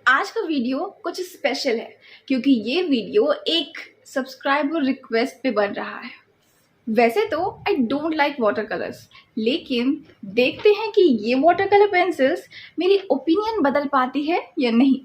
आज का वीडियो कुछ स्पेशल है क्योंकि ये वीडियो एक सब्सक्राइबर रिक्वेस्ट पे बन रहा है। वैसे तो I don't like water colours, लेकिन देखते हैं कि ये वाटर कलर पेंसिल्स मेरी ओपिनियन बदल पाती है या नहीं।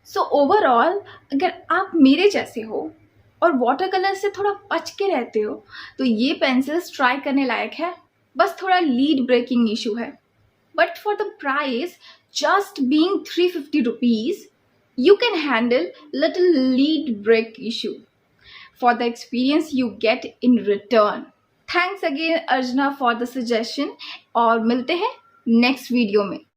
सो ओवरऑल अगर आप मेरे जैसे हो और वाटर कलर से थोड़ा बच के रहते हो तो ये पेंसिल्स ट्राई करने लायक है। बस थोड़ा लीड ब्रेकिंग इशू है, but for the price just being 350 rupees, you can handle little lead break issue for the experience you get in return. Thanks again Arjuna for the suggestion और मिलते हैं next video में।